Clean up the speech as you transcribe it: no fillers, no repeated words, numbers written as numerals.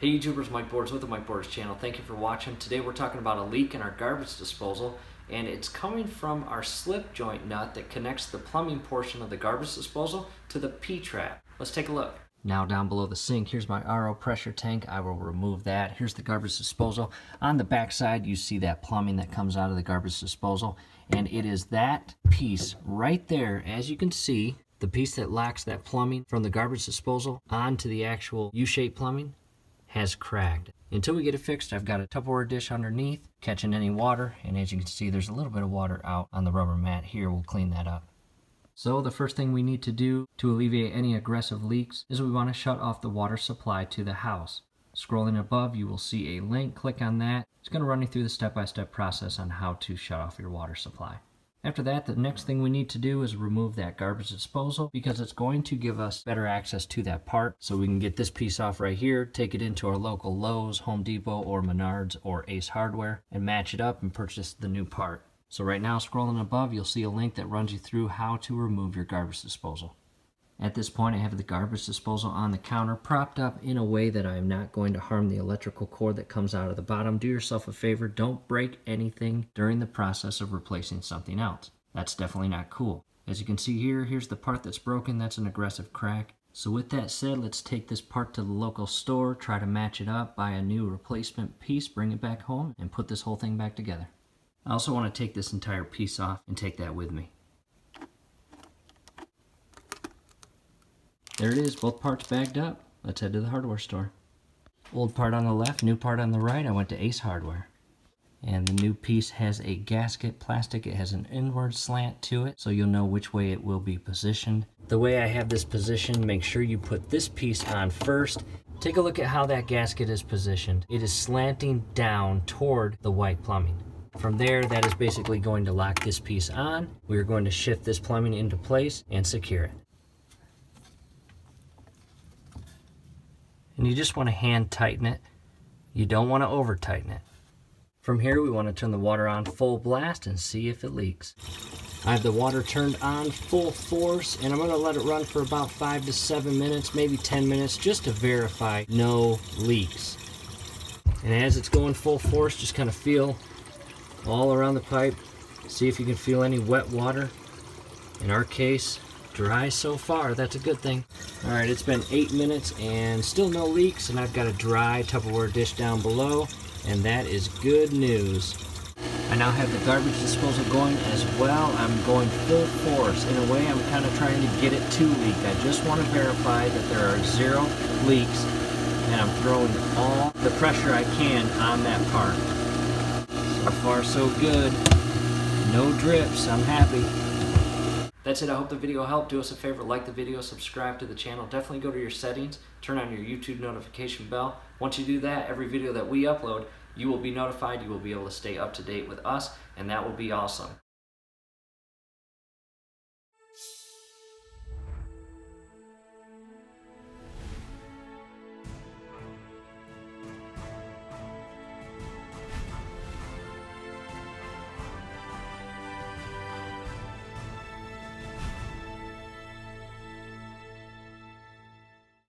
Hey YouTubers, Mike Borders with the Mike Borders channel. Thank you for watching. Today we're talking about a leak in our garbage disposal, and it's coming from our slip joint nut that connects the plumbing portion of the garbage disposal to the P-trap. Let's take a look. Now down below the sink, here's my RO pressure tank. I will remove that. Here's the garbage disposal. On the back side, you see that plumbing that comes out of the garbage disposal, and it is that piece right there, as you can see, the piece that locks that plumbing from the garbage disposal onto the actual U-shaped plumbing has cracked. Until we get it fixed, I've got a Tupperware dish underneath, catching any water, and as you can see, there's a little bit of water out on the rubber mat here. We'll clean that up. So the first thing we need to do to alleviate any aggressive leaks is we want to shut off the water supply to the house. Scrolling above, you will see a link. Click on that. It's going to run you through the step-by-step process on how to shut off your water supply. After that, the next thing we need to do is remove that garbage disposal, because it's going to give us better access to that part. So we can get this piece off right here, take it into our local Lowe's, Home Depot, or Menards, or Ace Hardware, and match it up and purchase the new part. So right now, scrolling above, you'll see a link that runs you through how to remove your garbage disposal. At this point, I have the garbage disposal on the counter, propped up in a way that I am not going to harm the electrical cord that comes out of the bottom. Do yourself a favor, don't break anything during the process of replacing something else. That's definitely not cool. As you can see here, here's the part that's broken. That's an aggressive crack. So with that said, let's take this part to the local store, try to match it up, buy a new replacement piece, bring it back home, and put this whole thing back together. I also want to take this entire piece off and take that with me. There it is, both parts bagged up. Let's head to the hardware store. Old part on the left, new part on the right. I went to Ace Hardware. And the new piece has a gasket plastic. It has an inward slant to it, so you'll know which way it will be positioned. The way I have this positioned, make sure you put this piece on first. Take a look at how that gasket is positioned. It is slanting down toward the white plumbing. From there, that is basically going to lock this piece on. We're going to shift this plumbing into place and secure it. And you just want to hand tighten it. You don't want to over tighten it. From here, we want to turn the water on full blast and see if it leaks. I have the water turned on full force, and I'm going to let it run for about 5 to 7 minutes, maybe 10 minutes, just to verify no leaks. And as it's going full force, just kind of feel all around the pipe. See if you can feel any wet water. In our case, dry so far. That's a good thing. All right, it's been 8 minutes and still no leaks, and I've got a dry Tupperware dish down below, and that is good news. I now have the garbage disposal going as well. I'm going full force. In a way, I'm kind of trying to get it to leak. I just want to verify that there are 0 leaks, and I'm throwing all the pressure I can on that part. So far, so good. No drips. I'm happy. That's it. I hope the video helped. Do us a favor, like the video, subscribe to the channel. Definitely go to your settings, turn on your YouTube notification bell. Once you do that, every video that we upload, you will be notified. You will be able to stay up to date with us, and that will be awesome.